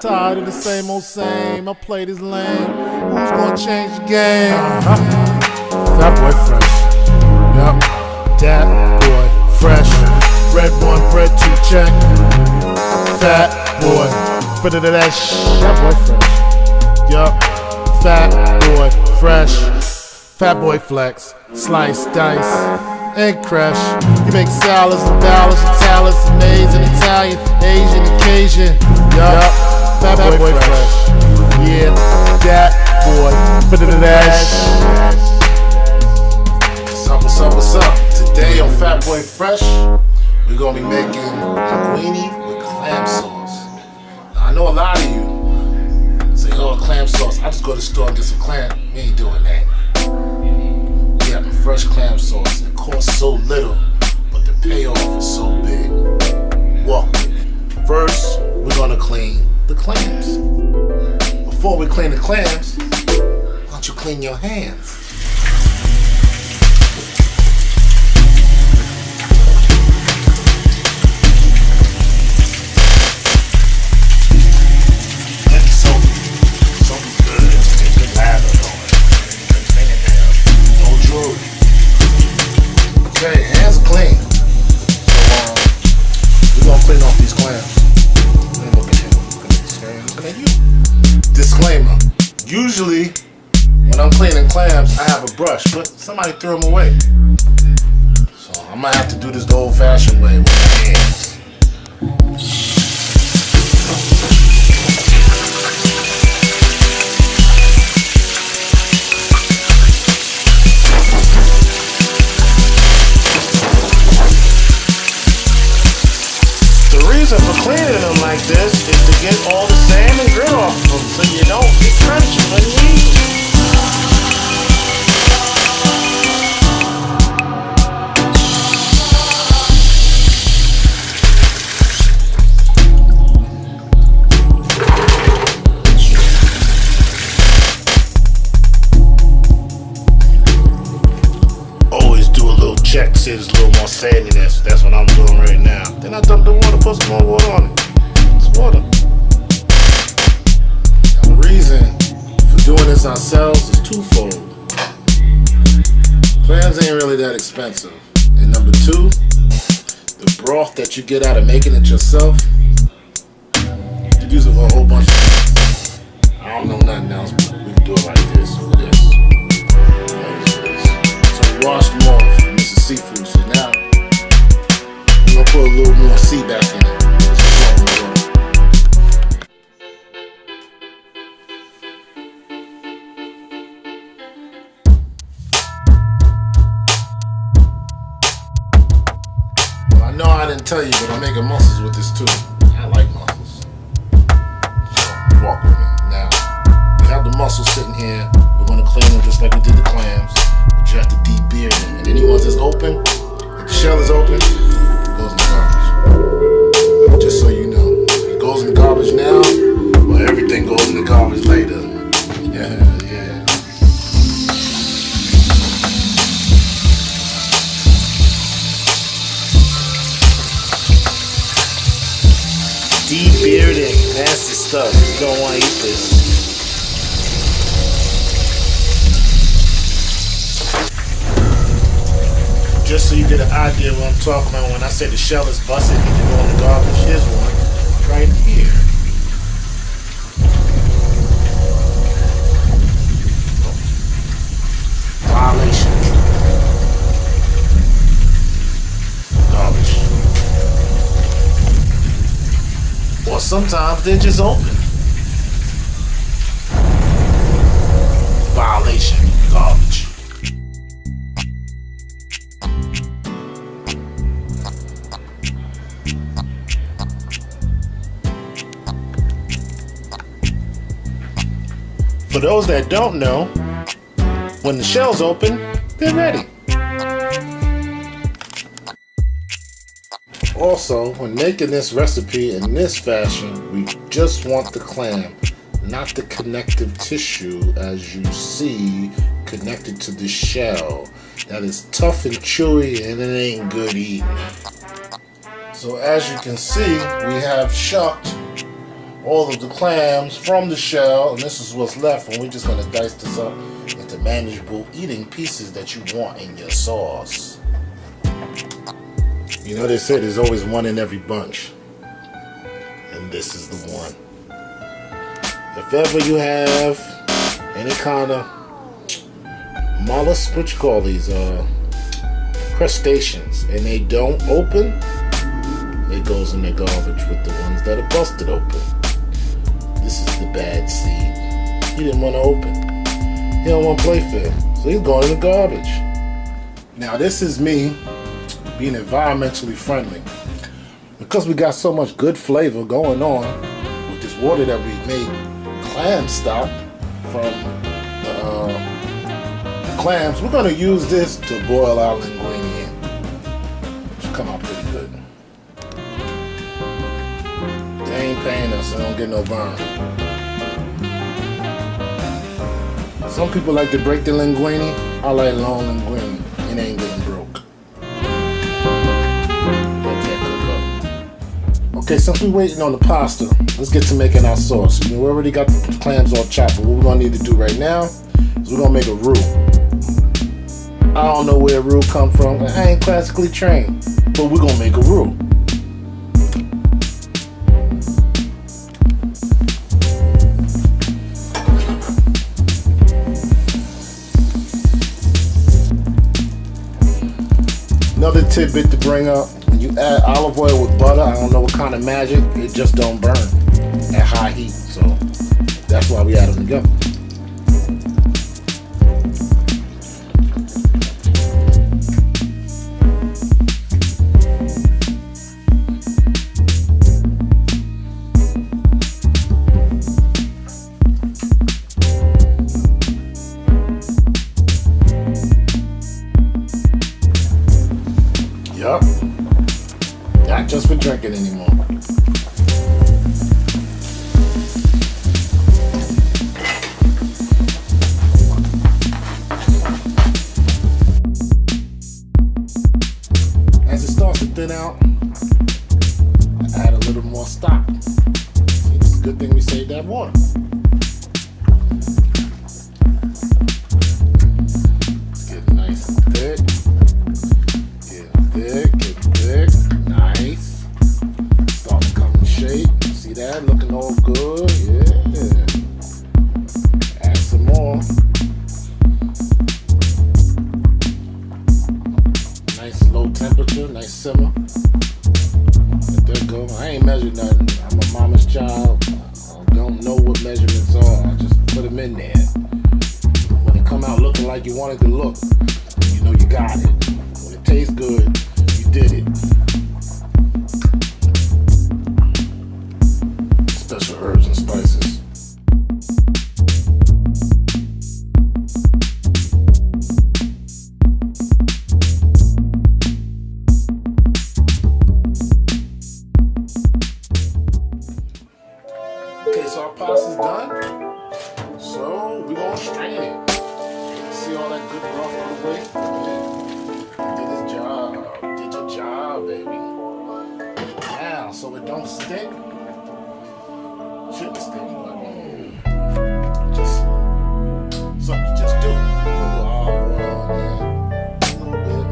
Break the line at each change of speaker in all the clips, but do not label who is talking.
Tired of the same old same, I play this lame. Who's gonna change the game? Fat boy fresh. Yup. Dat boy fresh. Red one, bread two, check. Fat boy. Fit into that That boy fresh. Yup. Fat boy fresh. Fat boy flex. Slice, dice, egg crash. You make salads and dollars and talents and maids and Italian, Asian, Cajun. Yup. Fat boy fresh. Yeah, that boy. Put it in that. What's up? Today on Fat Boy Fresh, we're gonna be making linguine with clam sauce. Now, I know a lot of you say, "Oh, clam sauce. I just go to the store and get some clam." We ain't doing that. We have a fresh clam sauce. It costs so little, but the payoff is so big. Walk with me. First, we're gonna clean the clams. Before we clean the clams, why don't you clean your hands? Okay, hands are clean. So we're gonna clean off these clams. Look at him. Look at you. Disclaimer. Usually when I'm cleaning clams, I have a brush, but somebody threw them away. So I'm gonna have to do this the old-fashioned way with my hands. For cleaning them like this is to get all the sand and grit off of them so you don't get crunchy when you eat Always do a little check to see if there's a little more sandiness. That's what I'm doing right now. Then I dump the water, put some more water on it. It's water. Now the reason for doing this ourselves is twofold. Clams ain't really that expensive. And number two, the broth that you get out of making it yourself, you can use it for a whole bunch of things. I don't know nothing else, but we can do it like this for this. So we washed them off from Mr. Seafood, so now I'm gonna put a little more sea back in it. Well, I know I didn't tell you, but I'm making mussels with this too. I like mussels. So walk with me. Now, we have the mussels sitting here. We're gonna clean them just like we did the clams. But you have to de-beard them. And any ones that's open, if the shell is open, goes in the garbage. Just so you know, it goes in the garbage now, well, everything goes in the garbage later. Yeah. De-bearding, nasty stuff. You don't want to eat this. Just so you get an idea of what I'm talking about when I say the shell is busted and you go in the garbage, here's one right here. Violation. Garbage. Or sometimes they're just open. Violation. Garbage. For those that don't know, when the shell's open, they're ready. Also, when making this recipe in this fashion, we just want the clam, not the connective tissue as you see connected to the shell. That is tough and chewy and it ain't good eating. So as you can see, we have shucked all of the clams from the shell, and this is what's left, and we're just gonna dice this up into manageable eating pieces that you want in your sauce. You know, they say there's always one in every bunch, and this is the one. If ever you have any kind of mollusk, what you call these, crustaceans, and they don't open, it goes in the garbage with the ones that are busted open. This is the bad seed. He didn't want to open. He don't want to play fair, so he's going in the garbage. Now this is me being environmentally friendly. Because we got so much good flavor going on with this water that we made clam stock from the clams, we're going to use this to boil our linguine in. Should come out pretty good. They ain't paying us, so they don't get no burn. Some people like to break the linguine. I like long linguine. It ain't getting broke. Let that cook up. Okay, since we're waiting on the pasta, let's get to making our sauce. We already got the clams all chopped, but what we're gonna need to do right now is we're gonna make a roux. I don't know where roux come from. I ain't classically trained, but we're gonna make a roux. Another tidbit to bring up, when you add olive oil with butter, I don't know what kind of magic, it just don't burn at high heat, so that's why we add them together. Yup. Not just for drinking anymore. As it starts to thin out, I add a little more stock. See, it's a good thing we saved that water. It's getting nice and thick. Thick, nice. Starting to come in shape. See that? Looking all good. Yeah. Add some more. Nice low temperature, nice simmer. Let that go. I ain't measured nothing. I'm a mama's child. I don't know what measurements are. I just put them in there. When it come out looking like you want it to look, you know you got it. When it tastes good, did it. Special herbs and spices. Okay, so our pasta's done. So we're gonna strain it. See all that good broth on the way? Did his job. Baby. Now, so it don't stick. Shouldn't stick, but just something you just do. A little olive oil there, a little bit.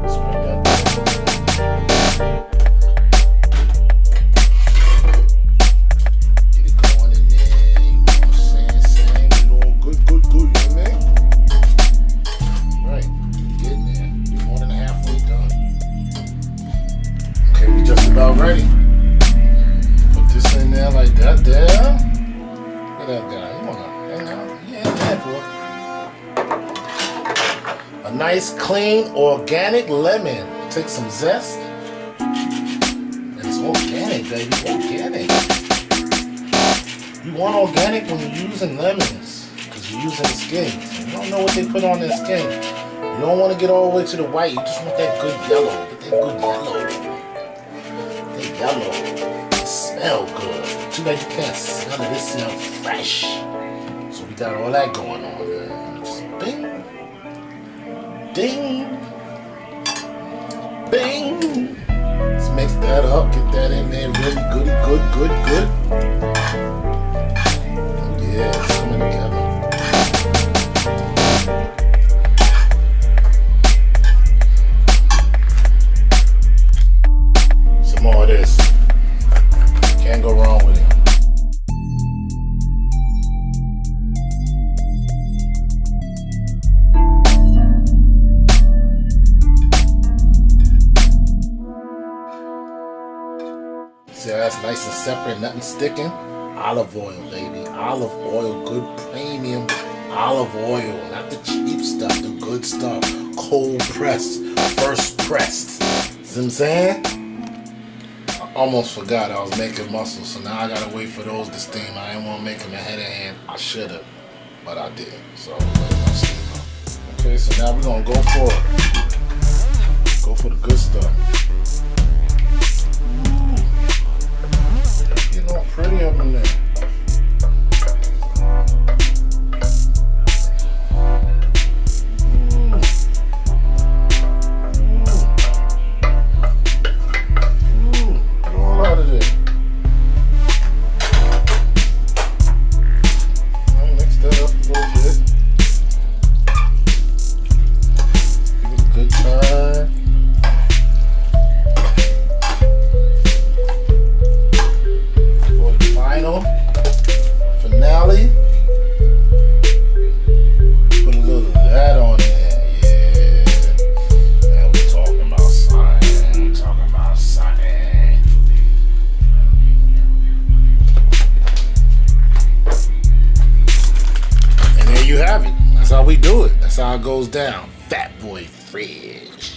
Spread that down. Get it going in there. You know what I'm saying? You know, good. You know what I mean? Right. Getting there. You're more than halfway done. Okay, we just about ready. Put this in there like that there. Look at that guy. You wanna hang out? Yeah, boy. A nice, clean, organic lemon. Take some zest. And it's organic, baby. Organic. You want organic when you're using lemons, because you're using the skins. You don't know what they put on their skin. You don't want to get all the way to the white. You just want that good yellow. Get that good yellow. Yellow. It smell good. Too bad you can't smell it. It smells fresh. So we got all that going on there. Just bing. Ding. Bing. Let's mix that up. Get that in there really good. it is. Can't go wrong with it. See how that's nice and separate, nothing sticking? Olive oil, baby. Olive oil, good premium olive oil. Not the cheap stuff, the good stuff. Cold pressed, first pressed. See what I'm saying? I almost forgot I was making mussels, so now I gotta wait for those to steam. I didn't want to make them ahead of hand. I should have, but I didn't. So let them steam. Okay, so now we're gonna go for it. Go for the good stuff. Getting all pretty up in there. Finale. Put a little of that on there. Yeah. Now we're talking about something. Talking about something. And there you have it. That's how we do it. That's how it goes down. Fat Boy Fresh.